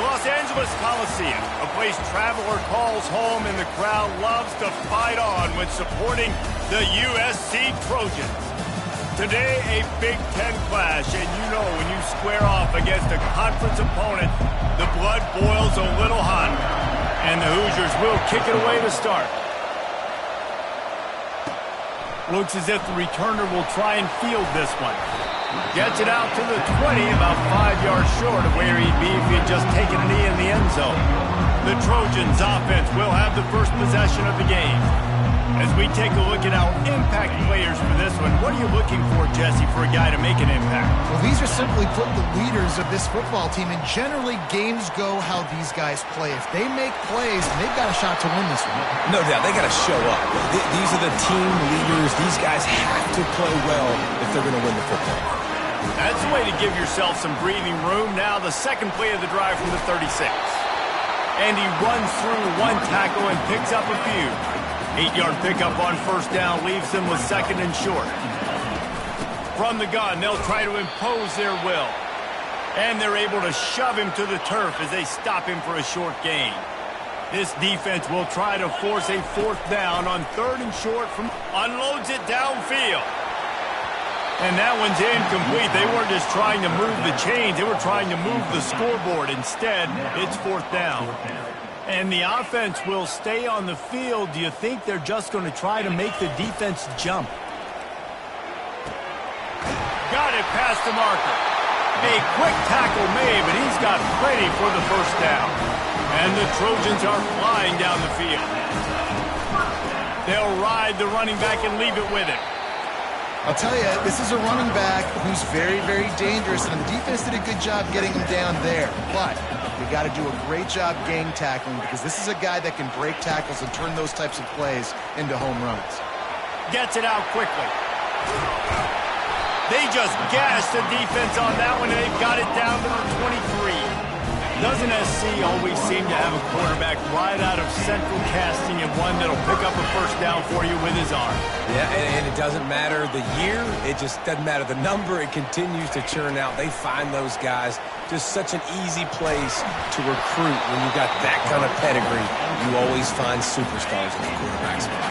The Los Angeles Coliseum, a place traveler calls home and the crowd loves to fight on when supporting the USC Trojans. Today, a Big Ten clash, and you know when you square off against a conference opponent, the blood boils a little hot. And the Hoosiers will kick it away to start. Looks as if the returner will try and field this one. Gets it out to the 20, about 5 yards short of where he'd be if he had just taken a knee in the end zone. The Trojans offense will have the first possession of the game. As we take a look at our impact players for this one, what are you looking for, Jesse, for a guy to make an impact? Well, these are simply put the leaders of this football team, and generally games go how these guys play. If they make plays, they've got a shot to win this one. No doubt, they got to show up. These are the team leaders. These guys have to play well if they're going to win the football. That's the way to give yourself some breathing room. Now the second play of the drive from the 36. And he runs through one tackle and picks up a few. 8-yard pickup on first down leaves them with second and short. From the gun, they'll try to impose their will. And they're able to shove him to the turf as they stop him for a short gain. This defense will try to force a fourth down on third and short from unloads it downfield. And that one's incomplete. They weren't just trying to move the chains. They were trying to move the scoreboard. Instead, it's fourth down. And the offense will stay on the field. Do you think they're just going to try to make the defense jump? Got it past the marker. A quick tackle made, but he's got plenty for the first down. And the Trojans are flying down the field. They'll ride the running back and leave it with him. I'll tell you, this is a running back who's very, very dangerous, and the defense did a good job getting him down there. But you got to do a great job gang tackling, because this is a guy that can break tackles and turn those types of plays into home runs. Gets it out quickly. They just gashed the defense on that one, and they've got it down to the 23. Doesn't SC always seem to have a quarterback right out of central casting and one that'll pick up a first down for you with his arm? Yeah, and it doesn't matter the year. It just doesn't matter the number. It continues to churn out. They find those guys. Just such an easy place to recruit when you've got that kind of pedigree. You always find superstars in the quarterback spot.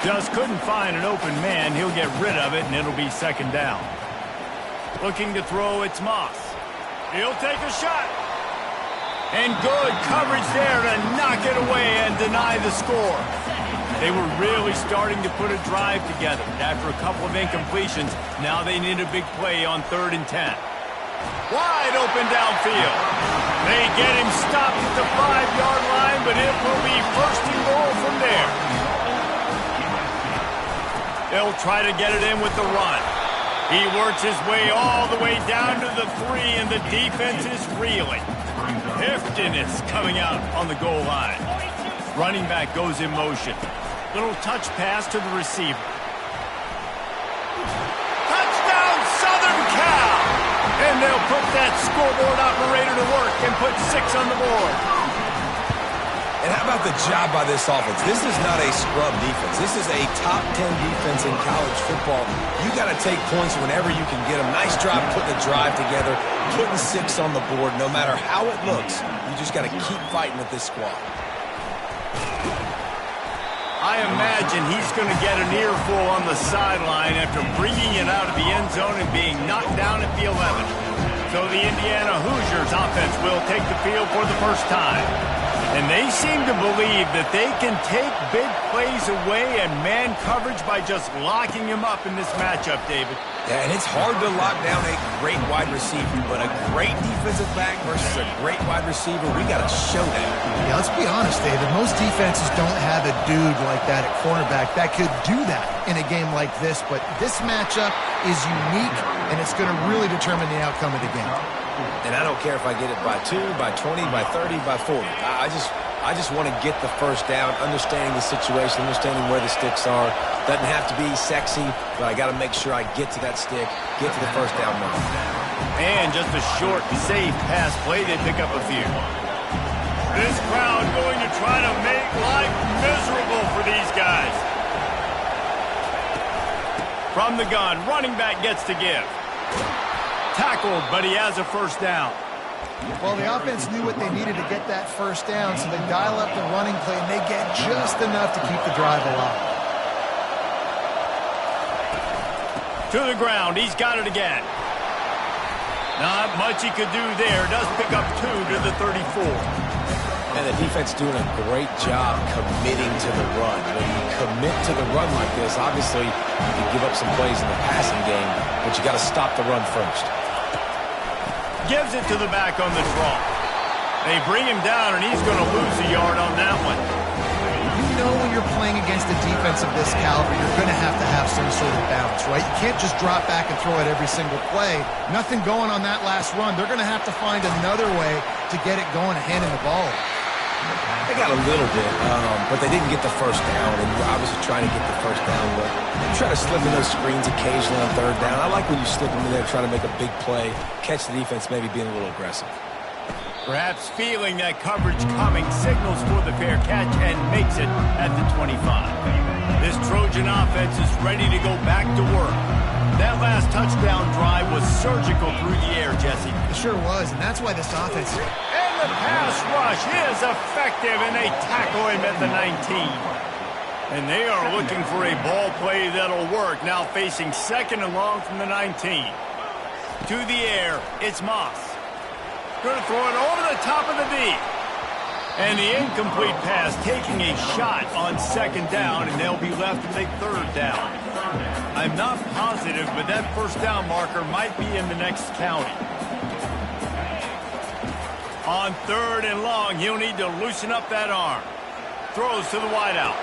Just couldn't find an open man. He'll get rid of it, and it'll be second down. Looking to throw, it's Moss. He'll take a shot. And good coverage there to knock it away and deny the score. They were really starting to put a drive together. After a couple of incompletions, now they need a big play on 3rd and 10. Wide open downfield. They get him stopped at the 5-yard line, but it will be first and goal from there. They'll try to get it in with the run. He works his way all the way down to the 3, and the defense is reeling. Heftiness coming out on the goal line. Running back goes in motion. Little touch pass to the receiver. Touchdown, Southern Cal! And they'll put that scoreboard operator to work and put 6 on the board. And how about the job by this offense? This is not a scrub defense. This is a top 10 defense in college football. You got to take points whenever you can get them. Nice job putting the drive together, putting 6 on the board. No matter how it looks, you just got to keep fighting with this squad. I imagine he's going to get an earful on the sideline after bringing it out of the end zone and being knocked down at the 11. So the Indiana Hoosiers offense will take the field for the first time. And they seem to believe that they can take big plays away and man coverage by just locking him up in this matchup, David. Yeah, and it's hard to lock down a great wide receiver, but a great defensive back versus a great wide receiver, we got to show that. Yeah, let's be honest, David. Most defenses don't have a dude like that at cornerback that could do that in a game like this, but this matchup is unique, and it's going to really determine the outcome of the game. And I don't care if I get it by 2, by 20, by 30, by 40. I just want to get the first down, understanding the situation, understanding where the sticks are. Doesn't have to be sexy, but I got to make sure I get to that stick, get to the first down number. And just a short, safe pass play, they pick up a few. This crowd going to try to make life miserable for these guys. From the gun, running back gets to give. Tackled, but he has a first down. Well, the offense knew what they needed to get that first down, so they dial up the running play, and they get just enough to keep the drive alive. To the ground. He's got it again. Not much he could do there. Does pick up 2 to the 34. And the defense doing a great job committing to the run. When you commit to the run like this, obviously you can give up some plays in the passing game, but you got to stop the run first. Gives it to the back on the draw. They bring him down, and he's going to lose a yard on that one. You know when you're playing against a defense of this caliber, you're going to have some sort of balance, right? You can't just drop back and throw it every single play. Nothing going on that last run. They're going to have to find another way to get it going and handing the ball. They got a little bit, but they didn't get the first down, and you're obviously trying to get the first down, but you try to slip in those screens occasionally on third down. I like when you slip them in there, try to make a big play, catch the defense maybe being a little aggressive. Perhaps feeling that coverage coming, signals for the fair catch and makes it at the 25. This Trojan offense is ready to go back to work. That last touchdown drive was surgical through the air, Jesse. It sure was, and that's why this offense... And the pass rush is effective, and they tackle him at the 19. And they are looking for a ball play that'll work, now facing 2nd and long from the 19. To the air, it's Moss. Going to throw it over the top of the D. And the incomplete pass taking a shot on 2nd down, and they'll be left to take 3rd down. I'm not positive, but that 1st down marker might be in the next county. On 3rd and long, he'll need to loosen up that arm. Throws to the wideout.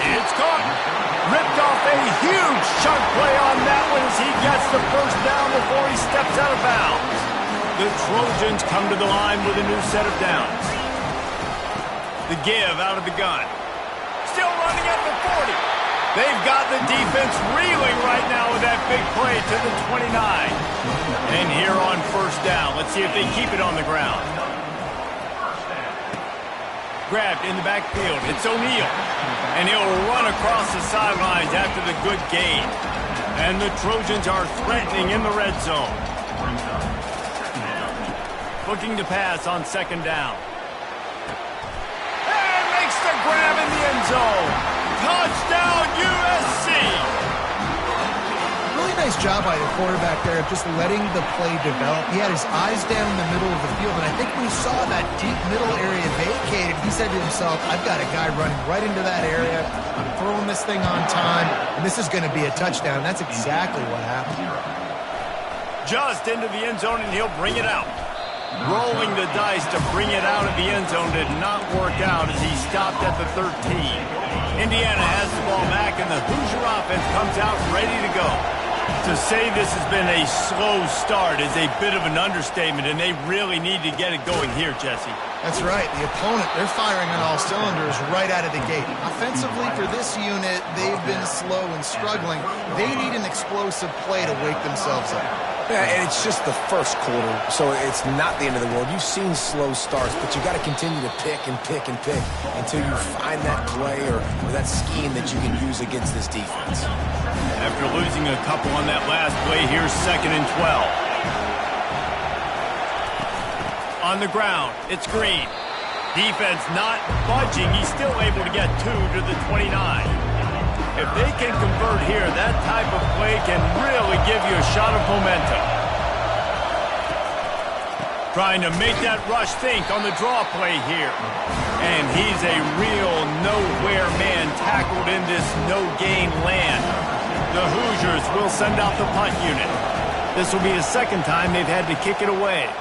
It's caught. Ripped off a huge chunk play on that one as he gets the 1st down before he steps out of bounds. The Trojans come to the line with a new set of downs. The give out of the gun. Still running at the 40. They've got the defense reeling right now with that big play to the 29. And here on 1st down, let's see if they keep it on the ground. Grabbed in the backfield. It's O'Neal. And he'll run across the sidelines after the good gain. And the Trojans are threatening in the red zone. Looking to pass on 2nd down. And makes the grab in the end zone. Touchdown, USC! Really nice job by the quarterback there of just letting the play develop. He had his eyes down in the middle of the field, and I think when he saw that deep middle area vacated, he said to himself, I've got a guy running right into that area. I'm throwing this thing on time, and this is going to be a touchdown. That's exactly what happened. Just into the end zone, and he'll bring it out. Rolling the dice to bring it out of the end zone did not work out as he stopped at the 13. Indiana has the ball back, and the Hoosier offense comes out ready to go. To say this has been a slow start is a bit of an understatement, and they really need to get it going here, Jesse. That's right. The opponent, they're firing on all cylinders right out of the gate. Offensively, for this unit, they've been slow and struggling. They need an explosive play to wake themselves up. Yeah, and it's just the first quarter, so it's not the end of the world. You've seen slow starts, but you got to continue to pick and pick and pick until you find that play or that scheme that you can use against this defense. After losing a couple on that last play, here's 2nd and 12. On the ground, it's Green. Defense not budging. He's still able to get 2 to the 29. If they can convert here, that type of play can really give you a shot of momentum. Trying to make that rush think on the draw play here. And he's a real nowhere man tackled in this no-gain land. The Hoosiers will send out the punt unit. This will be the 2nd time they've had to kick it away.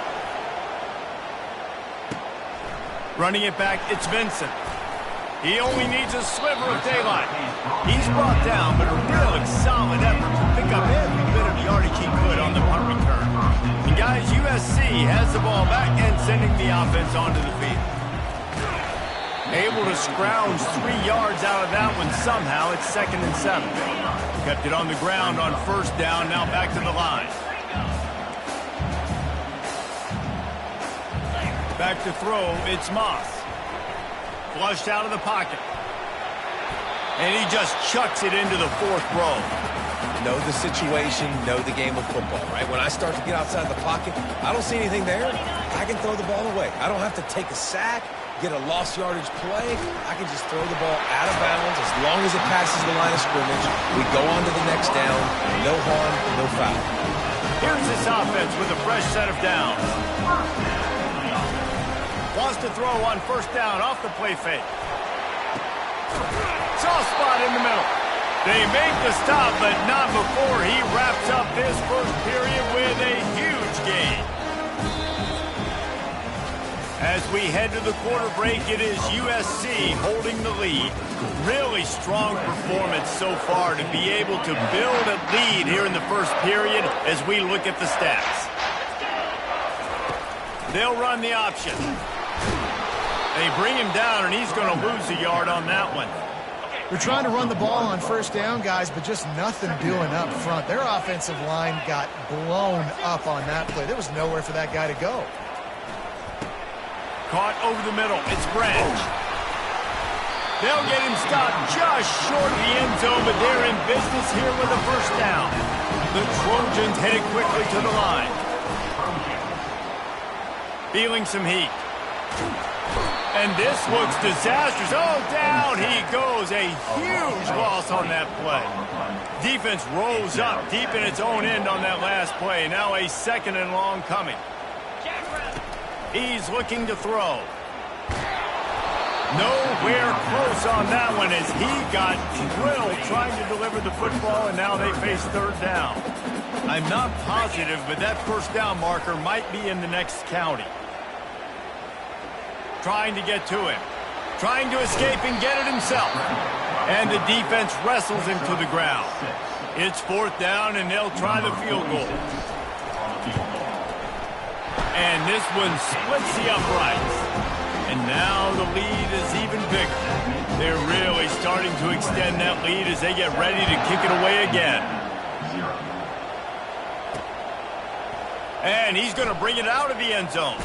Running it back, it's Vincent. He only needs a sliver of daylight. He's brought down, but a really solid effort to pick up every bit of yardage he could on the punt return. And guys, USC has the ball back and sending the offense onto the field. Able to scrounge 3 yards out of that one somehow. It's 2nd and 7. Kept it on the ground on 1st down, now back to the line. Back to throw, it's Moss. Flushed out of the pocket. And he just chucks it into the 4th row. know the situation, know the game of football, right? When I start to get outside the pocket, I don't see anything there, I can throw the ball away. I don't have to take a sack, get a lost yardage play. I can just throw the ball out of bounds. As long as it passes the line of scrimmage, we go on to the next down. No harm, no foul. Here's this offense with a fresh set of downs. Wants to throw on first down off the play fake. Soft spot in the middle. They make the stop, but not before he wraps up this first period with a huge gain. As we head to the quarter break, it is USC holding the lead. Really strong performance so far to be able to build a lead here in the first period as we look at the stats. They'll run the option. They bring him down, and he's going to lose a yard on that one. They're trying to run the ball on first down, guys, but just nothing doing up front. Their offensive line got blown up on that play. There was nowhere for that guy to go. Caught over the middle. It's Branch. They'll get him stopped just short of the end zone, but they're in business here with a first down. The Trojans headed quickly to the line. Feeling some heat. And this looks disastrous. Oh, down he goes. A huge loss on that play. Defense rose up deep in its own end on that last play. Now a second and long coming. He's looking to throw. Nowhere close on that one as he got drilled trying to deliver the football, and now they face third down. I'm not positive, but that first down marker might be in the next county. Trying to get to him. Trying to escape and get it himself. And the defense wrestles him to the ground. It's fourth down, and they'll try the field goal. And this one splits the uprights. And now the lead is even bigger. They're really starting to extend that lead as they get ready to kick it away again. And he's going to bring it out of the end zone.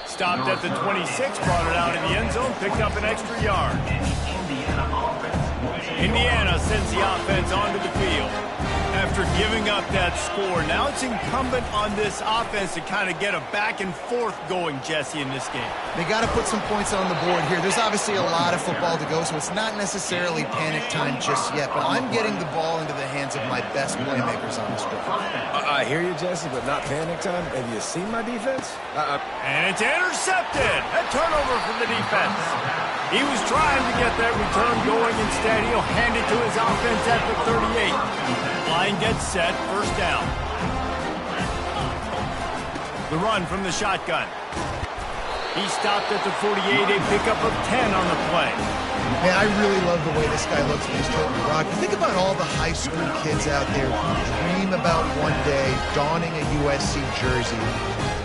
Stopped at the 26, brought it out in the end zone, picked up an extra yard. Indiana sends the offense onto the field. After giving up that score, now it's incumbent on this offense to kind of get a back and forth going, Jesse, in this game. They got to put some points on the board here. There's obviously a lot of football to go, so it's not necessarily panic time just yet, but I'm getting the ball into the hands of my best playmakers on this drive. I hear you, Jesse, but not panic time. Have you seen my defense? And it's intercepted. A turnover from the defense. He was trying to get that return going. Instead, he'll hand it to his offense at the 38. Line gets set. First down. The run from the shotgun. He stopped at the 48. A pickup of 10 on the play. Man, I really love the way this guy looks when he's toting the rock. Think about all the high school kids out there who dream about one day donning a USC jersey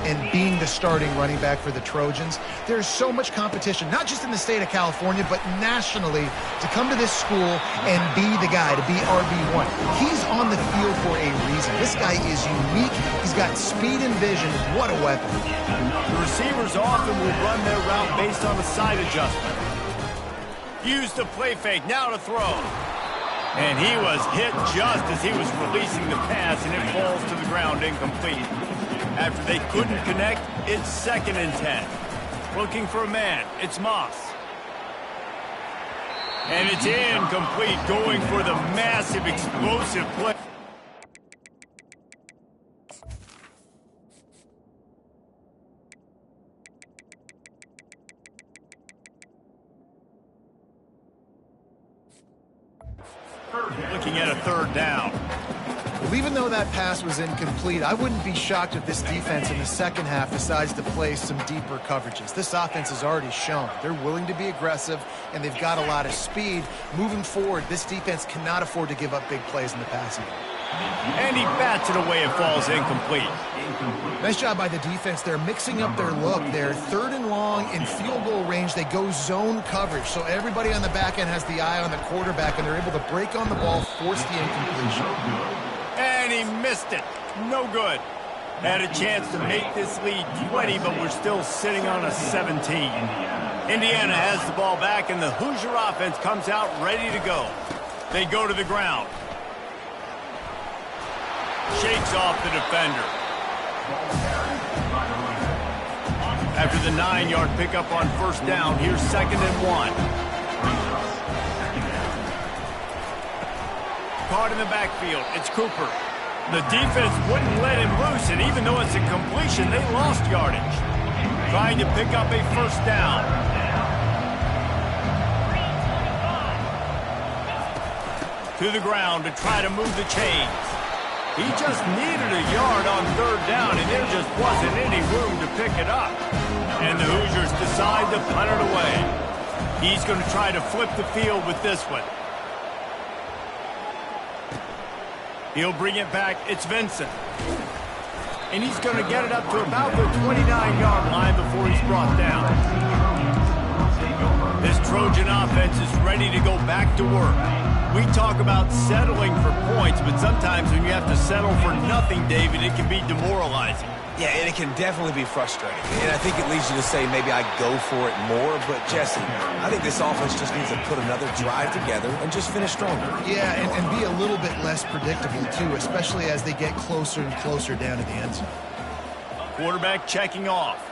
and being the starting running back for the Trojans. There's so much competition, not just in the state of California, but nationally, to come to this school and be the guy, to be RB1. He's on the field for a reason. This guy is unique. He's got speed and vision. What a weapon. The receivers often will run their route based on a side adjustment. Use the play fake, now to throw. And he was hit just as he was releasing the pass, and it falls to the ground incomplete. After they couldn't connect, it's 2nd and 10. Looking for a man, it's Moss. And it's incomplete, going for the massive, explosive play. Looking at a third down. Well, even though that pass was incomplete, I wouldn't be shocked if this defense in the second half decides to play some deeper coverages. This offense has already shown they're willing to be aggressive, and they've got a lot of speed. Moving forward, this defense cannot afford to give up big plays in the passing game. And he bats it away. It falls incomplete. Nice job by the defense. They're mixing up their look. They're 3rd and long in field goal range. They go zone coverage, so everybody on the back end has the eye on the quarterback, and they're able to break on the ball, force the incompletion. And he missed it. No good. Had a chance to make this lead 20, but we're still sitting on a 17. Indiana has the ball back, and the Hoosier offense comes out ready to go. They go to the ground. Shakes off the defender. After the 9-yard pickup on first down, here's 2nd and 1. Caught in the backfield. It's Cooper. The defense wouldn't let him loose, and even though it's a completion, they lost yardage. Trying to pick up a first down. To the ground to try to move the chains. He just needed a yard on 3rd down, and there just wasn't any room to pick it up. And the Hoosiers decide to punt it away. He's going to try to flip the field with this one. He'll bring it back. It's Vincent. And he's going to get it up to about the 29-yard line before he's brought down. This Trojan offense is ready to go back to work. We talk about settling for points, but sometimes when you have to settle for nothing, David, it can be demoralizing. Yeah, and it can definitely be frustrating. And I think it leads you to say maybe I go for it more. But, Jesse, I think this offense just needs to put another drive together and just finish stronger. Yeah, and be a little bit less predictable, too, especially as they get closer and closer down to the end zone. Quarterback checking off.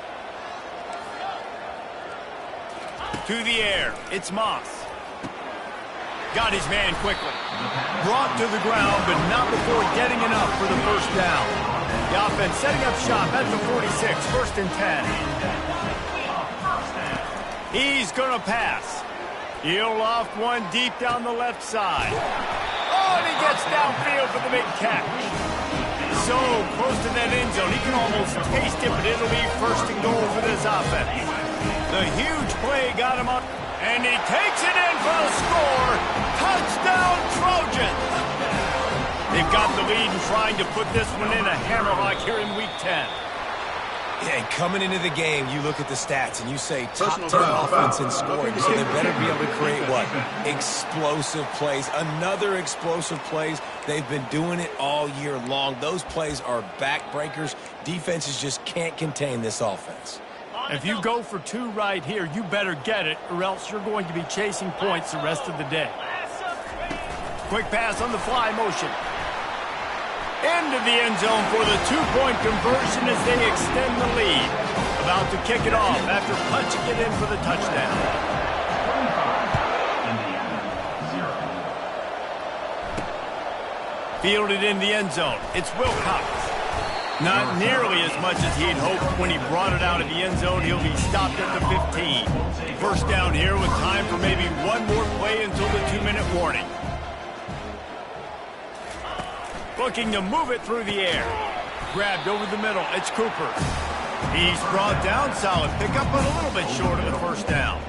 To the air. It's Moss. Got his man quickly. Brought to the ground, but not before getting enough for the first down. The offense setting up shop at the 46, 1st and 10. He's going to pass. He'll loft one deep down the left side. Oh, and he gets downfield for the big catch. So close to that end zone, he can almost taste it, but it'll be 1st and goal for this offense. The huge play got him up, and he takes it in for the score. Touchdown, Trojans! They've got the lead and trying to put this one in a hammerlock here in Week 10. Yeah, and coming into the game, you look at the stats and you say top 10 offense in scoring, so they better be able to create what? Explosive plays. Another explosive plays. They've been doing it all year long. Those plays are backbreakers. Defenses just can't contain this offense. If you go for 2 right here, you better get it, or else you're going to be chasing points the rest of the day. Quick pass on the fly motion. Into the end zone for the 2-point conversion as they extend the lead. About to kick it off after punching it in for the touchdown. Fielded in the end zone. It's Wilcox. Not nearly as much as he'd hoped when he brought it out of the end zone. He'll be stopped at the 15. First down here with time for maybe one more play until the 2-minute warning. Looking to move it through the air. Grabbed over the middle. It's Cooper. He's brought down. Solid pickup, but a little bit short of the first down.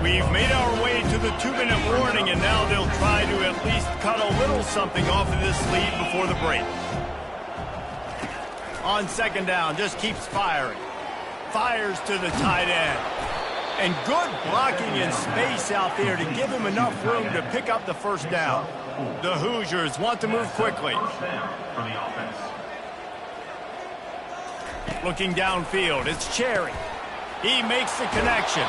We've made our way to the 2-minute warning, and now they'll try to at least cut a little something off of this lead before the break. On 2nd down, just keeps firing. Fires to the tight end. And good blocking in space out there to give him enough room to pick up the first down. The Hoosiers want to move quickly. Looking downfield, it's Cherry. He makes the connection.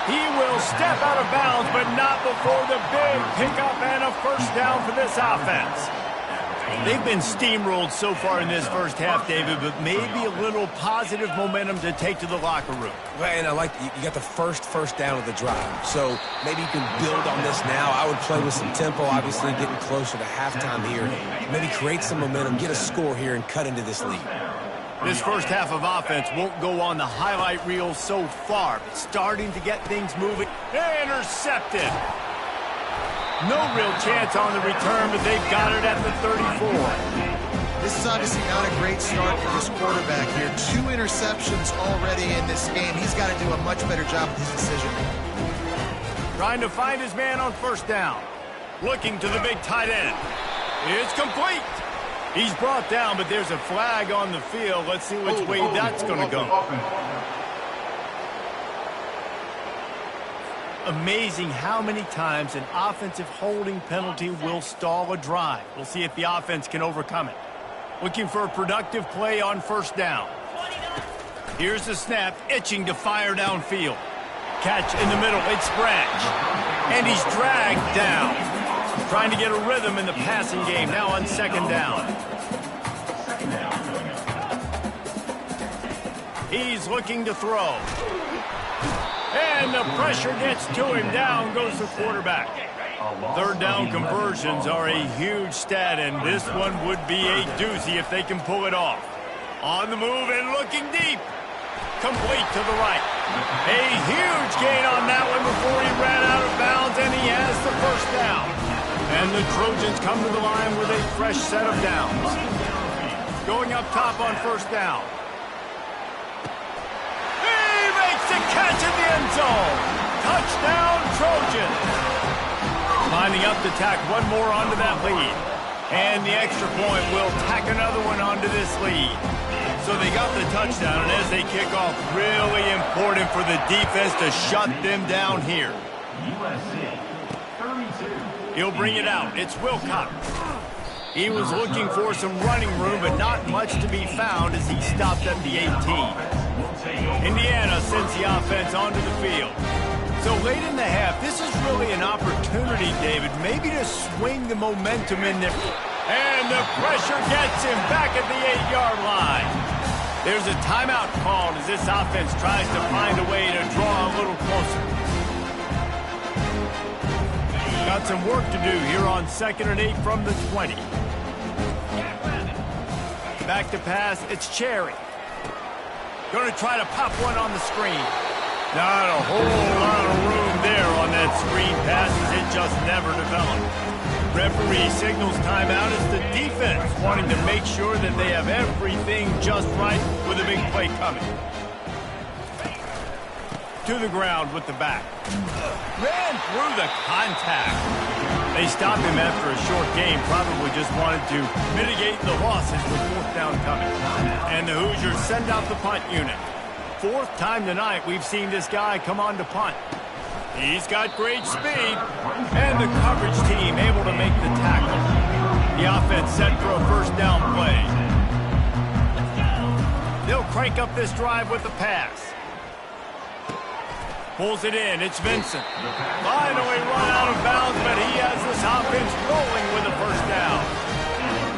He will step out of bounds, but not before the big pickup and a first down for this offense. They've been steamrolled so far in this first half, David, but maybe a little positive momentum to take to the locker room. And I like you got the first down of the drive, so maybe you can build on this now. I would play with some tempo, obviously getting closer to halftime here. Maybe create some momentum, get a score here, and cut into this lead. This first half of offense won't go on the highlight reel so far, but starting to get things moving. Intercepted. No real chance on the return, but they've got it at the 34. This is obviously not a great start for this quarterback here. 2 interceptions already in this game. He's got to do a much better job with his decision-making. Trying to find his man on first down. Looking to the big tight end. It's complete. He's brought down, but there's a flag on the field. Let's see which way that's going to go. Amazing how many times an offensive holding penalty will stall a drive. We'll see if the offense can overcome it. Looking for a productive play on first down. Here's the snap, itching to fire downfield. Catch in the middle, it's Branch. And he's dragged down. Trying to get a rhythm in the passing game, now on 2nd down. He's looking to throw. And the pressure gets to him. Down goes the quarterback. Third down conversions are a huge stat, and this one would be a doozy if they can pull it off. On the move and looking deep. Complete to the right. A huge gain on that one before he ran out of bounds, and he has the first down. And the Trojans come to the line with a fresh set of downs. Going up top on first down. He makes the catch in the end zone. Touchdown, Trojans. Lining up to tack one more onto that lead. And the extra point will tack another one onto this lead. So they got the touchdown, and as they kick off, really important for the defense to shut them down here. He'll bring it out. It's Wilcox. He was looking for some running room, but not much to be found as he stopped at the 18. Indiana sends the offense onto the field. So late in the half, this is really an opportunity, David, maybe to swing the momentum in there. And the pressure gets him back at the 8-yard line. There's a timeout called as this offense tries to find a way to draw a little closer. Got some work to do here on 2nd and 8 from the 20. Back to pass, it's Cherry. Going to try to pop one on the screen. Not a whole lot of room there on that screen pass as it just never developed. Referee signals timeout as the defense wanting to make sure that they have everything just right with a big play coming. To the ground with the back. Ran through the contact. They stopped him after a short game, probably just wanted to mitigate the losses with 4th down coming. And the Hoosiers send out the punt unit. 4th time tonight we've seen this guy come on to punt. He's got great speed, and the coverage team able to make the tackle. The offense set for a first down play. They'll crank up this drive with the pass. Pulls it in, it's Vincent. Finally run out of bounds, but he has this offense rolling with a first down.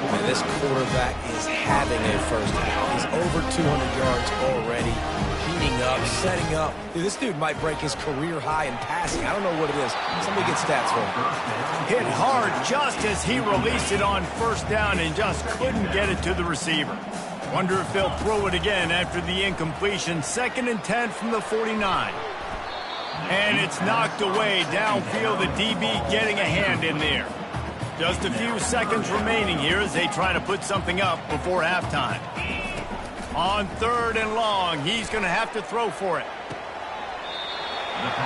And this quarterback is having a first down. He's over 200 yards already. Heating up, setting up. Dude, this dude might break his career high in passing. I don't know what it is. Somebody get stats for him. Hit hard just as he released it on first down and just couldn't get it to the receiver. Wonder if they'll throw it again after the incompletion. 2nd and 10 from the 49. And it's knocked away downfield. The DB getting a hand in there. Just a few seconds remaining here as they try to put something up before halftime. On 3rd and long, he's going to have to throw for it.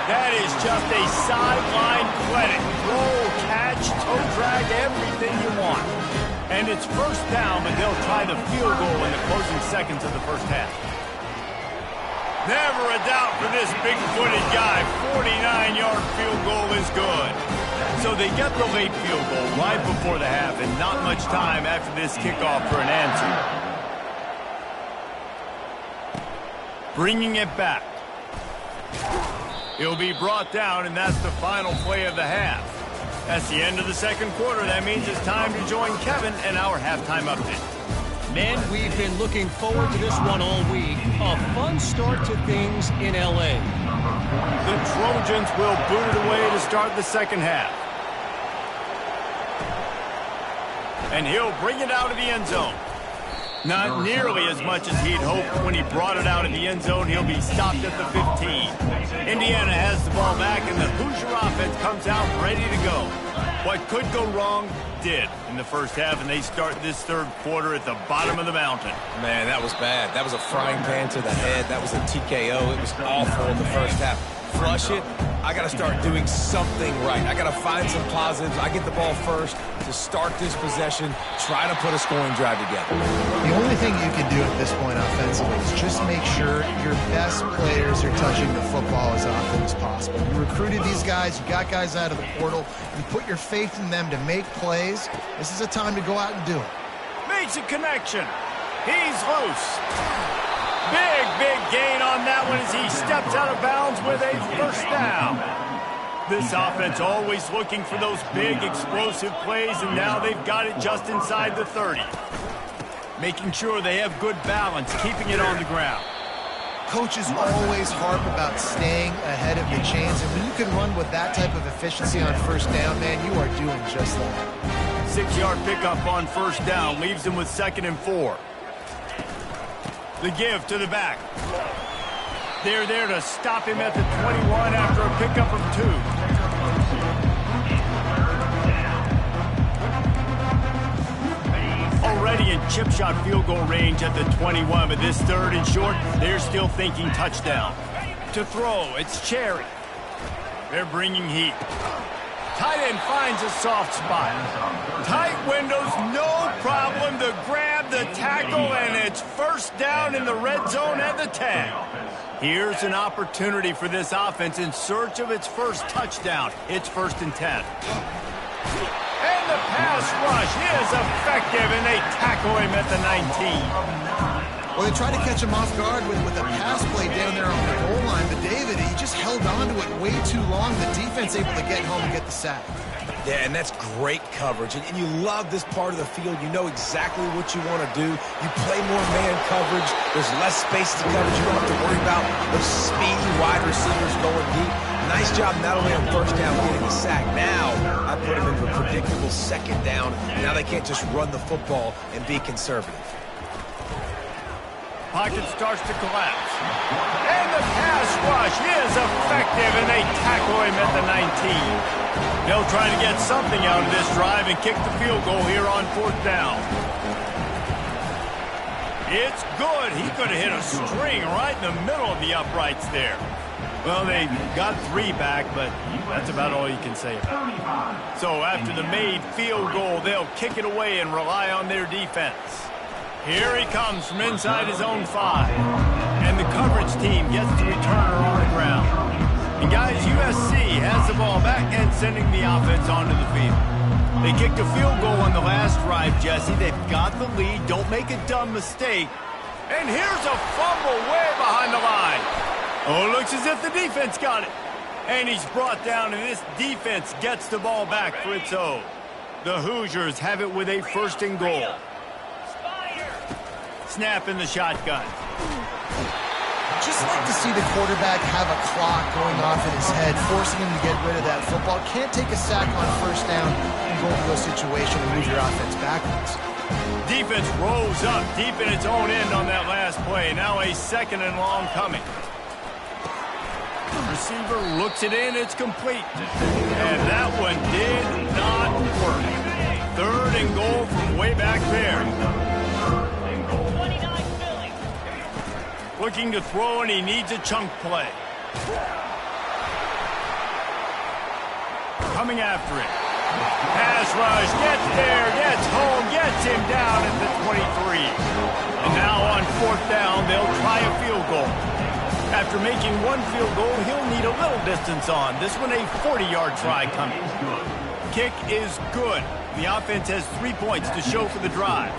That is just a sideline credit. Throw, catch, toe drag, everything you want. And it's first down, but they'll try the field goal in the closing seconds of the first half. Never a doubt for this big-footed guy. 49-yard field goal is good. So they get the late field goal right before the half, and not much time after this kickoff for an answer. Bringing it back. He'll be brought down, and that's the final play of the half. That's the end of the 2nd quarter. That means it's time to join Kevin and our halftime update. Men, we've been looking forward to this one all week. A fun start to things in L.A. The Trojans will boot it away to start the 2nd half. And he'll bring it out of the end zone. Not nearly as much as he'd hoped when he brought it out in the end zone. He'll be stopped at the 15. Indiana has the ball back, and the Hoosier offense comes out ready to go. What could go wrong did in the first half, and they start this 3rd quarter at the bottom of the mountain. Man, that was bad. That was a frying pan to the head. That was a TKO. It was awful in the first half. Flush it. I got to start doing something right. I got to find some positives. I get the ball first to start this possession, try to put a scoring drive together. The only thing you can do at this point offensively is just make sure your best players are touching the football as often as possible. You recruited these guys, you got guys out of the portal, you put your faith in them to make plays. This is a time to go out and do it. Makes a connection. He's loose. Big gain on that one as he steps out of bounds with a first down. This offense always looking for those big explosive plays, and now they've got it just inside the 30. Making sure they have good balance, keeping it on the ground. coaches always harp about staying ahead of the chains, and when you can run with that type of efficiency on first down, man, you are doing just that. 6-yard pickup on first down leaves him with 2nd and 4. The give to the back. They're there to stop him at the 21 after a pickup of 2. Already in chip shot field goal range at the 21, but this 3rd and short, they're still thinking touchdown. To throw, it's Cherry. They're bringing heat. Tight end finds a soft spot. Tight windows, no problem to grab the tackle, and it's first down in the red zone at the 10. Here's an opportunity for this offense in search of its first touchdown. It's 1st and 10. And the pass rush is effective, and they tackle him at the 19. Well, they tried to catch him off guard with a pass play down there on the goal line, but David, he just held on to it way too long. The defense able to get home and get the sack. Yeah, and that's great coverage. And you love this part of the field. You know exactly what you want to do. You play more man coverage. There's less space to coverage. You don't have to worry about those speedy wide receivers going deep. Nice job not only on first down getting the sack. Now I put them into a predictable 2nd down. Now they can't just run the football and be conservative. Pocket starts to collapse. And the pass rush is effective, and they tackle him at the 19. They'll try to get something out of this drive and kick the field goal here on 4th down. It's good. He could have hit a string right in the middle of the uprights there. Well, they got 3 back, but that's about all you can say about it. So after the made field goal, they'll kick it away and rely on their defense. Here he comes from inside his own 5. And the coverage team gets the returner on the ground. And guys, USC has the ball back and sending the offense onto the field. They kicked a field goal on the last drive, Jesse. They've got the lead. Don't make a dumb mistake. And here's a fumble way behind the line. Oh, it looks as if the defense got it. And he's brought down, and this defense gets the ball back for its own. The Hoosiers have it with a 1st and goal. Snap in the shotgun. Just like to see the quarterback have a clock going off in his head, forcing him to get rid of that football. Can't take a sack on first down and go into those situations and move your offense backwards. Defense rolls up deep in its own end on that last play. Now a 2nd and long coming. Receiver looks it in. It's complete. And that one did not work. 3rd and goal from way back there. Looking to throw, and he needs a chunk play. Coming after it. Pass rush, gets there, gets home, gets him down at the 23. And now on 4th down, they'll try a field goal. After making 1 field goal, he'll need a little distance on. This one a 40-yard try coming. Kick is good. The offense has 3 points to show for the drive.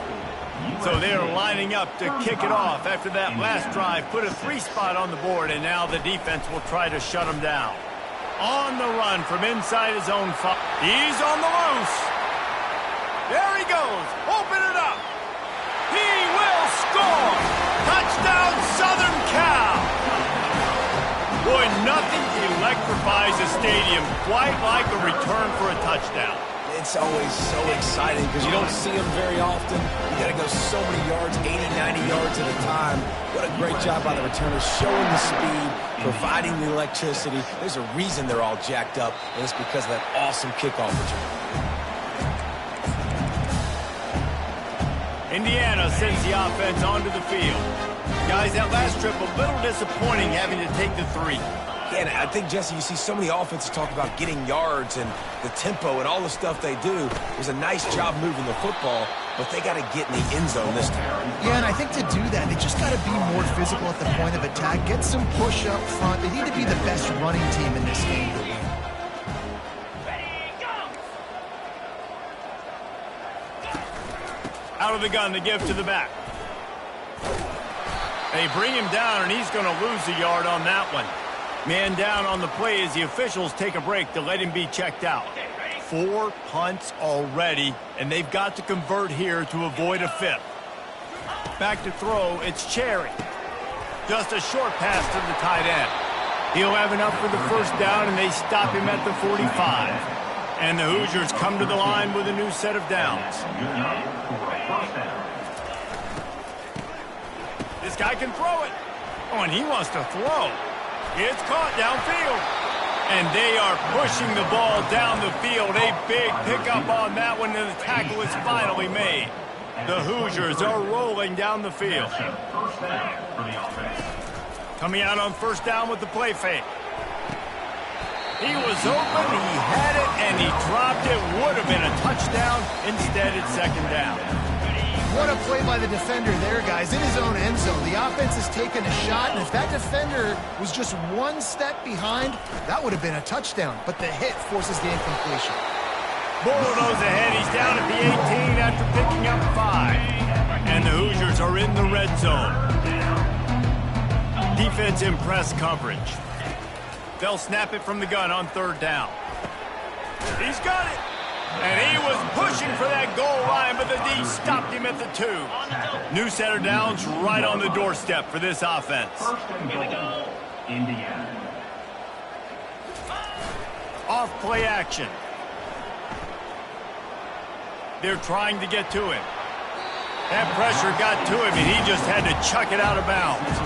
So they're lining up to kick it off after that last drive. Put a 3 spot on the board, and now the defense will try to shut him down. On the run from inside his own 5. He's on the loose. There he goes. Open it up. He will score. Touchdown, Southern Cal. Boy, nothing electrifies a stadium quite like a return for a touchdown. It's always so exciting because you don't see them very often. You got to go so many yards, 80, 90 yards at a time. What a great job by the returners, showing the speed, providing the electricity. There's a reason they're all jacked up, and it's because of that awesome kickoff return. Indiana sends the offense onto the field. Guys, that last trip a little disappointing having to take the 3. Yeah, and I think, Jesse, you see so many offenses talk about getting yards and the tempo and all the stuff they do. It was a nice job moving the football, but they got to get in the end zone this time. Yeah, and I think to do that, they just got to be more physical at the point of attack, get some push up front. They need to be the best running team in this game to win. Out of the gun, the give to the back. They bring him down, and he's going to lose a yard on that one. Man down on the play as the officials take a break to let him be checked out. 4 punts already, and they've got to convert here to avoid a 5th. Back to throw, it's Cherry. Just a short pass to the tight end. He'll have enough for the first down, and they stop him at the 45. And the Hoosiers come to the line with a new set of downs. This guy can throw it. Oh, and he wants to throw. It's caught downfield. And they are pushing the ball down the field. A big pickup on that one, and the tackle is finally made. The Hoosiers are rolling down the field. Coming out on first down with the play fake. He was open, he had it, and he dropped it. Would have been a touchdown. Instead, it's second down. What a play by the defender there, guys, in his own end zone. The offense has taken a shot, and if that defender was just one step behind, that would have been a touchdown. But the hit forces the incompletion. Bulldoze ahead. He's down at the 18 after picking up 5. And the Hoosiers are in the red zone. Defense in press coverage. They'll snap it from the gun on third down. He's got it. And he was pushing for that goal line, but the D stopped him at the 2. New set of downs right on the doorstep for this offense. Indiana. Off play action. They're trying to get to him. That pressure got to him, and he just had to chuck it out of bounds.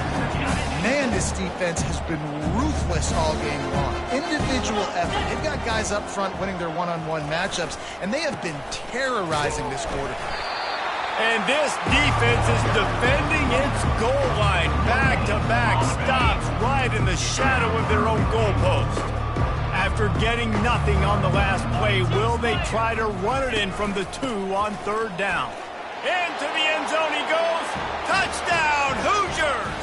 Man, this defense has been ruthless all game long. Individual effort. They've got guys up front winning their one-on-one matchups, and they have been terrorizing this quarterback. And this defense is defending its goal line. Back-to-back stops right in the shadow of their own goalpost. After getting nothing on the last play, will they try to run it in from the 2 on third down? Into the end zone he goes. Touchdown, Hoosiers!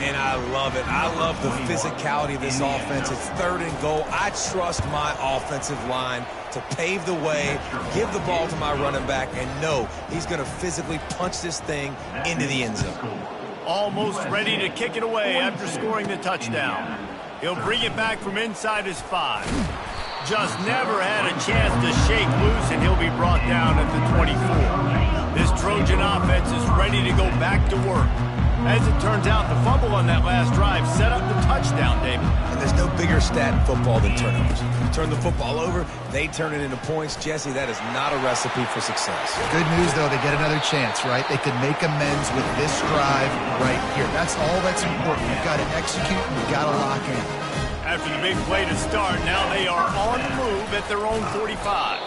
And I love it. I love the physicality of this offense. It's third and goal. I trust my offensive line to pave the way, give the ball to my running back, and know he's going to physically punch this thing into the end zone. Almost ready to kick it away after scoring the touchdown. He'll bring it back from inside his 5. Just never had a chance to shake loose, and he'll be brought down at the 24. This Trojan offense is ready to go back to work. As it turns out, the fumble on that last drive set up the touchdown, David. And there's no bigger stat in football than turnovers. You turn the football over, they turn it into points. Jesse, that is not a recipe for success. Good news, though, they get another chance, right? They could make amends with this drive right here. That's all that's important. You've got to execute, and you've got to lock in. After the big play to start, now they are on the move at their own 45.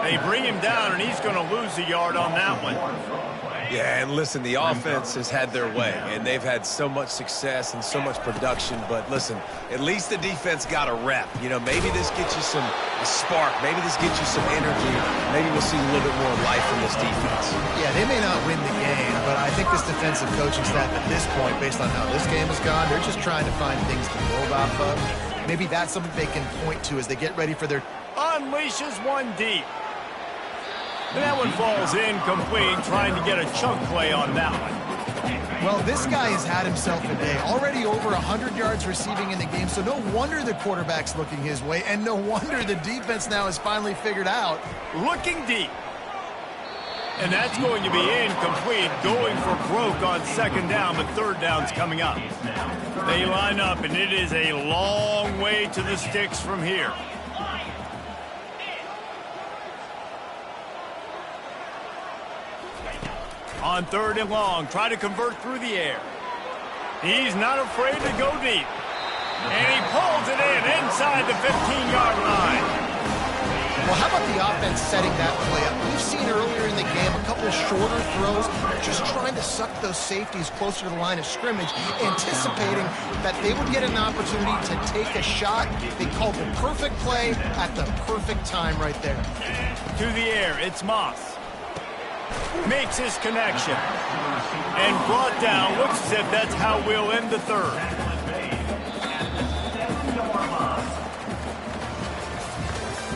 They bring him down, and he's going to lose a yard on that one. Yeah, and listen, the offense has had their way, and they've had so much success and so much production. But listen, at least the defense got a rep. You know, maybe this gets you a spark. Maybe this gets you some energy. Maybe we'll see a little bit more life from this defense. Yeah, they may not win the game, but I think this defensive coaching staff at this point, based on how this game has gone, they're just trying to find things to build off of. Maybe that's something they can point to as they get ready for their... Unleashes one deep. And that one falls incomplete, trying to get a chunk play on that one. Well, this guy has had himself a day. Already over 100 yards receiving in the game, so no wonder the quarterback's looking his way, and no wonder the defense now has finally figured out. Looking deep. And that's going to be incomplete, going for broke on second down, but third down's coming up. They line up, and it is a long way to the sticks from here. On third and long, try to convert through the air. He's not afraid to go deep. And he pulls it in inside the 15-yard line. Well, how about the offense setting that play up? We've seen earlier in the game a couple shorter throws, just trying to suck those safeties closer to the line of scrimmage, anticipating that they would get an opportunity to take a shot. They called the perfect play at the perfect time right there. To the air, it's Moss. Makes his connection. And brought down. Looks as if that's how we'll end the third.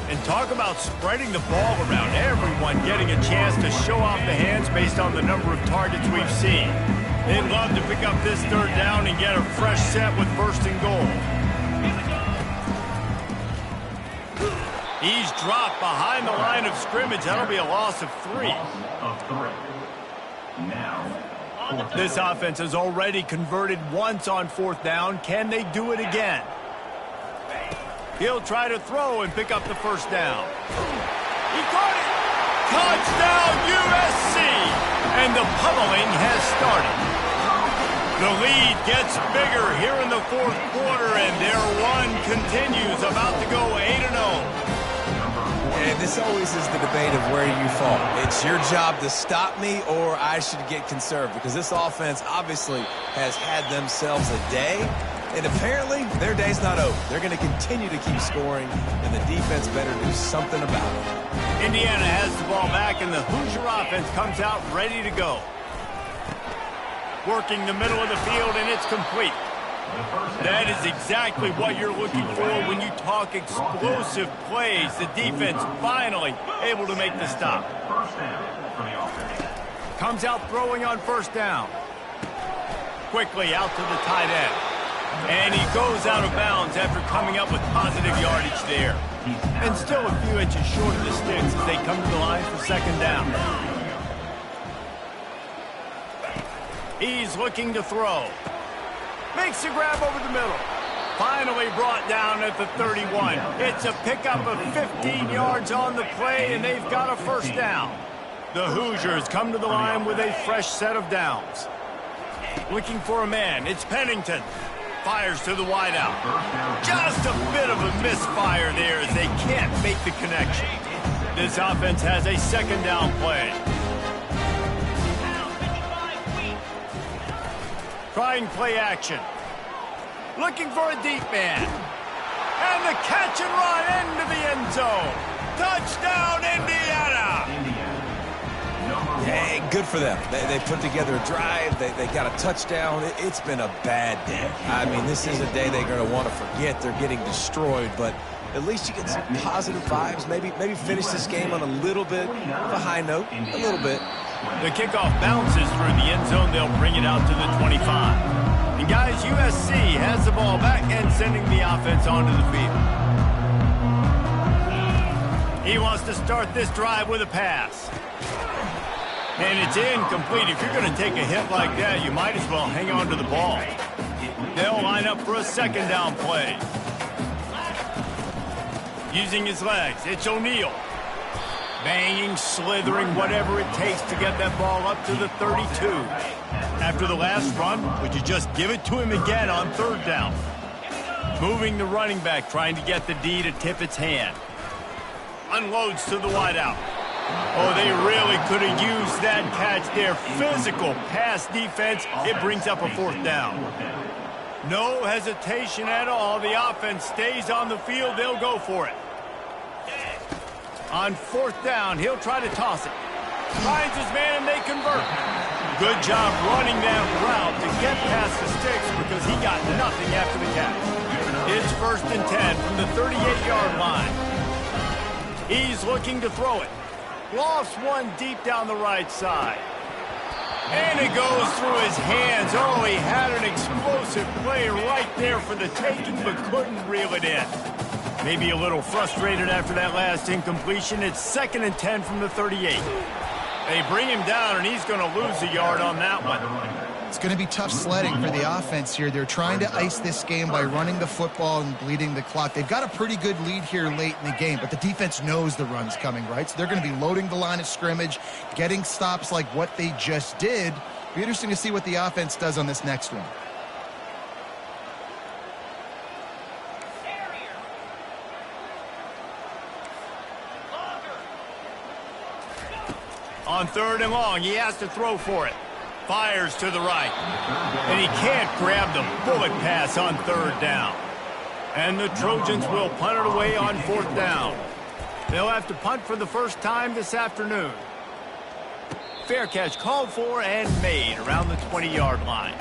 And talk about spreading the ball around. Everyone getting a chance to show off the hands based on the number of targets we've seen. They'd love to pick up this third down and get a fresh set with first and goal. He's dropped behind the line of scrimmage. That'll be a loss of 3. Now, This offense has already converted once on 4th down. Can they do it again? He'll try to throw and pick up the 1st down. He caught it! Touchdown USC! And the pummeling has started. The lead gets bigger here in the 4th quarter, and their run continues, about to go 8-0. And this always is the debate of where you fall. It's your job to stop me, or I should get conserved, because this offense obviously has had themselves a day, and apparently their day's not over. They're going to continue to keep scoring, and the defense better do something about it. Indiana has the ball back, and the Hoosier offense comes out ready to go. Working the middle of the field, and it's complete. That is exactly what you're looking for when you talk explosive plays. The defense finally able to make the stop. Comes out throwing on 1st down. Quickly out to the tight end. And he goes out of bounds after coming up with positive yardage there. And still a few inches short of the sticks as they come to the line for 2nd down. He's looking to throw. Makes a grab over the middle. Finally brought down at the 31. It's a pickup of 15 yards on the play, and they've got a 1st down. The Hoosiers come to the line with a fresh set of downs. Looking for a man. It's Pennington. Fires to the wideout. Just a bit of a misfire there as they can't make the connection. This offense has a 2nd down play. Trying play action. Looking for a deep man. And the catch and run into the end zone. Touchdown, Indiana! Hey, good for them. They put together a drive. They got a touchdown. It's been a bad day. I mean, this is a day they're going to want to forget. They're getting destroyed, but at least you get some positive vibes. Maybe finish this game on a little bit of a high note. A little bit. The kickoff bounces through the end zone. They'll bring it out to the 25. And guys, USC has the ball back and sending the offense onto the field. He wants to start this drive with a pass. And it's incomplete. If you're going to take a hit like that, you might as well hang on to the ball. They'll line up for a 2nd down play. Using his legs, it's O'Neal. Banging, slithering, whatever it takes to get that ball up to the 32. After the last run, would you just give it to him again on 3rd down? Moving the running back, trying to get the D to tip its hand. Unloads to the wideout. Oh, they really could have used that catch there. Physical pass defense. It brings up a 4th down. No hesitation at all. The offense stays on the field. They'll go for it. On 4th down, he'll try to toss it. Finds his man, and they convert. Good job running that route to get past the sticks because he got nothing after the catch. It's 1st and 10 from the 38-yard line. He's looking to throw it. Lost one deep down the right side. And it goes through his hands. Oh, he had an explosive play right there for the taking, but couldn't reel it in. Maybe a little frustrated after that last incompletion. It's 2nd and 10 from the 38. They bring him down, and he's going to lose a yard on that one. It's going to be tough sledding for the offense here. They're trying to ice this game by running the football and bleeding the clock. They've got a pretty good lead here late in the game, but the defense knows the run's coming, right? So they're going to be loading the line of scrimmage, getting stops like what they just did. It'll be interesting to see what the offense does on this next one. On 3rd and long, he has to throw for it. Fires to the right. And he can't grab the bullet pass on 3rd down. And the Trojans will punt it away on 4th down. They'll have to punt for the first time this afternoon. Fair catch called for and made around the 20-yard line.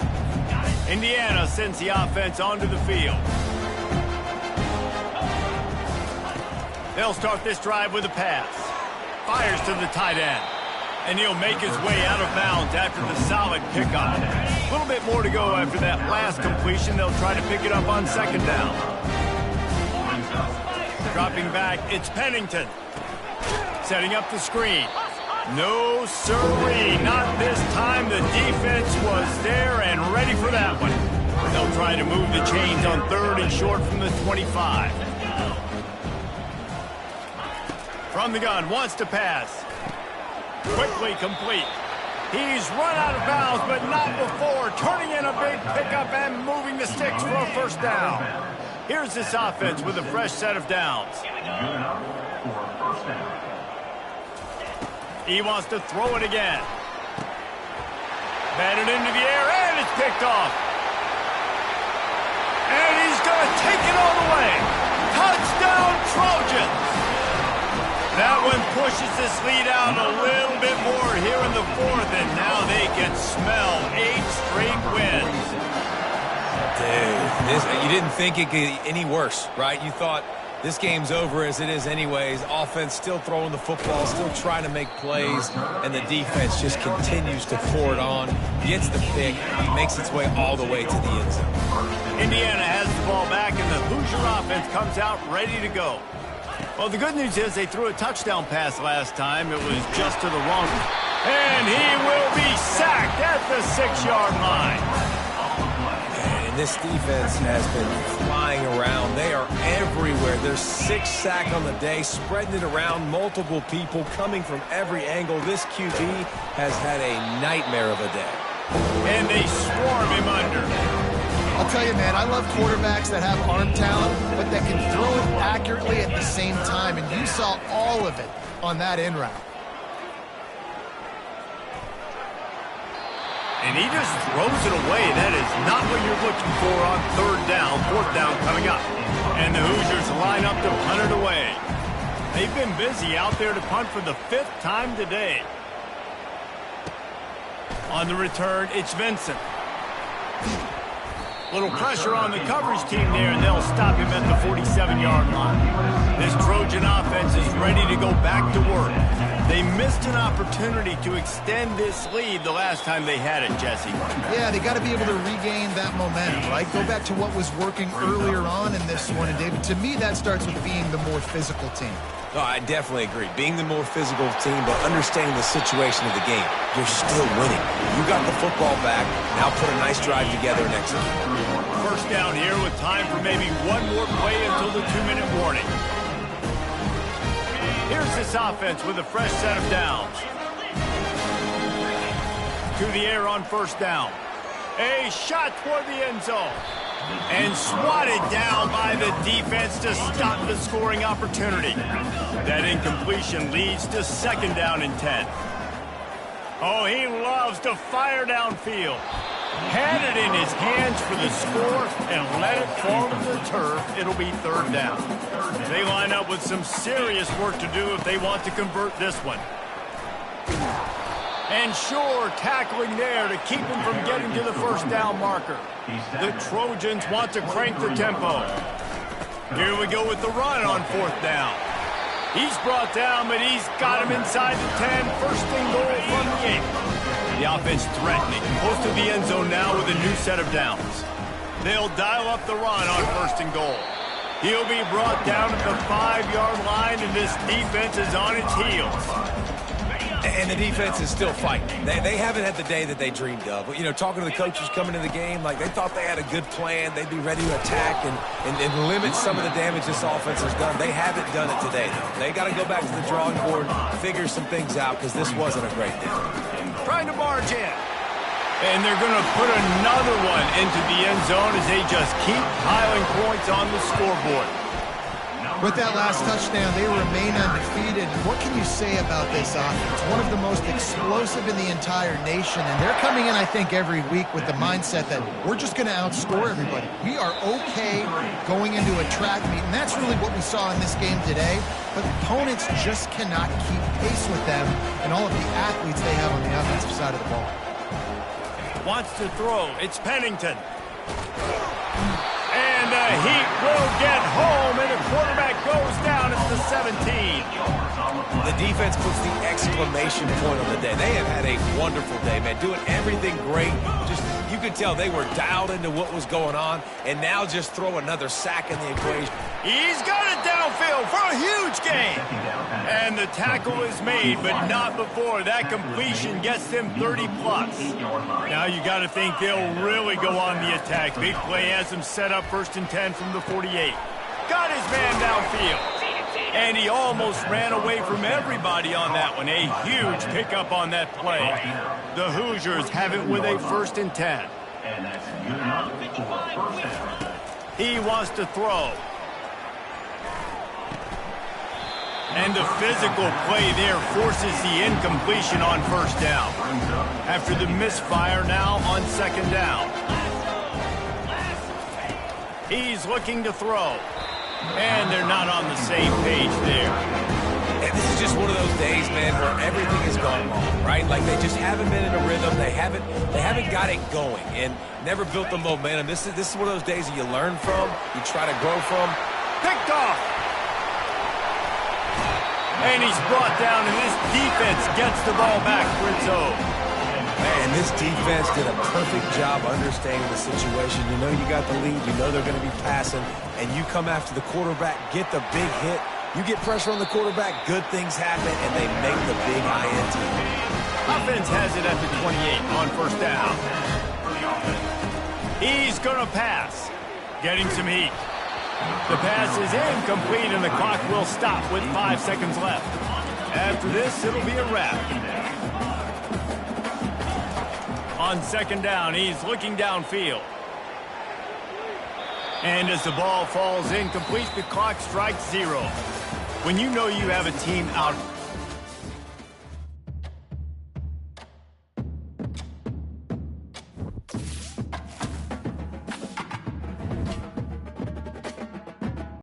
Indiana sends the offense onto the field. They'll start this drive with a pass. Fires to the tight end. And he'll make his way out of bounds after the solid pickup. A little bit more to go after that last completion. They'll try to pick it up on 2nd down. Dropping back, it's Pennington. Setting up the screen. No, sirree, not this time. The defense was there and ready for that one. They'll try to move the chains on 3rd and short from the 25. From the gun, wants to pass. Quickly complete. He's run out of bounds, but not before turning in a big pickup and moving the sticks for a first down. Here's this offense with a fresh set of downs. He wants to throw it again. Batted into the air, and it's picked off. And he's going to take it all the way. Touchdown, Trojans! That one pushes this lead out a little bit more here in the 4th, and now they can smell 8 straight wins. Dude, you didn't think it could get any worse, right? You thought this game's over as it is anyways. Offense still throwing the football, still trying to make plays, and the defense just continues to pour it on. Gets the pick, makes its way all the way to the end zone. Indiana has the ball back, and the Hoosier offense comes out ready to go. Well, the good news is they threw a touchdown pass last time. It was just to the wrong. And he will be sacked at the 6-yard line. And this defense has been flying around. They are everywhere. There's 6 sacks on the day, spreading it around, multiple people coming from every angle. This QB has had a nightmare of a day. And they swarm him under. I'll tell you, man, I love quarterbacks that have arm talent, but that can throw it accurately at the same time, and you saw all of it on that in route. And he just throws it away. That is not what you're looking for on 3rd down, 4th down coming up. And the Hoosiers line up to punt it away. They've been busy out there to punt for the 5th time today. On the return, it's Vincent. Little pressure on the coverage team there, and they'll stop him at the 47-yard line. This Trojan offense is ready to go back to work. They missed an opportunity to extend this lead the last time they had it, Jesse. Yeah, they got to be able to regain that momentum, right? Go back to what was working earlier on in this one, and David, to me, that starts with being the more physical team. No, I definitely agree. Being the more physical team, but understanding the situation of the game. You're still winning. You got the football back. Now put a nice drive together and execute. First down here with time for maybe one more play until the 2-minute warning. Here's this offense with a fresh set of downs. To the air on 1st down. A shot toward the end zone. And swatted down by the defense to stop the scoring opportunity. That incompletion leads to 2nd down and 10. Oh, he loves to fire downfield. Had it in his hands for the score and let it fall to the turf. It'll be 3rd down. They line up with some serious work to do if they want to convert this one. And sure, tackling there to keep him from getting to the 1st down marker. The Trojans want to crank the tempo. Here we go with the run on 4th down. He's brought down, but he's got him inside the 10. 1st and goal from the 8. The offense threatening. Close to the end zone now with a new set of downs. They'll dial up the run on 1st and goal. He'll be brought down at the 5-yard line, and this defense is on its heels. And the defense is still fighting. They haven't had the day that they dreamed of. You know, talking to the coaches coming into the game, like they thought they had a good plan. They'd be ready to attack and limit some of the damage this offense has done. They haven't done it today, though. They got to go back to the drawing board, figure some things out, because this wasn't a great day. Trying to barge in. And they're going to put another one into the end zone as they just keep piling points on the scoreboard. With that last touchdown, they remain undefeated. What can you say about this offense? One of the most explosive in the entire nation, and they're coming in, I think, every week with the mindset that we're just going to outscore everybody. We are okay going into a track meet, and that's really what we saw in this game today. But opponents just cannot keep pace with them and all of the athletes they have on the offensive side of the ball. Wants to throw. It's Pennington. And the Heat will get home, and the quarterback goes down at the 17. The defense puts the exclamation point on the day. They have had a wonderful day, man. Doing everything great. Just You could tell they were dialed into what was going on, and now just throw another sack in the equation. He's got it downfield for a huge gain. And the tackle is made, but not before that completion gets them 30-plus. Now you got to think they'll really go on the attack. Big play has them set up 1st and 10 from the 48. Got his man downfield. And he almost ran away from everybody on that one. A huge pickup on that play. The Hoosiers have it with a 1st and 10. He wants to throw. And the physical play there forces the incompletion on 1st down. After the misfire now on 2nd down. He's looking to throw. And they're not on the same page there. And this is just one of those days, man, where everything has gone wrong, right? Like they just haven't been in a rhythm. They haven't got it going and never built the momentum. This is one of those days that you learn from, you try to grow from. Picked off. And he's brought down, and this defense gets the ball back for its own. Man, this defense did a perfect job understanding the situation. You know you got the lead. You know they're going to be passing. And you come after the quarterback, get the big hit. You get pressure on the quarterback, good things happen, and they make the big INT. Offense has it at the 28 on 1st down. He's going to pass. Getting some heat. The pass is incomplete, and the clock will stop with 5 seconds left. After this, it'll be a wrap. On 2nd down, he's looking downfield. And as the ball falls incomplete, the clock strikes 0. When you know you have a team out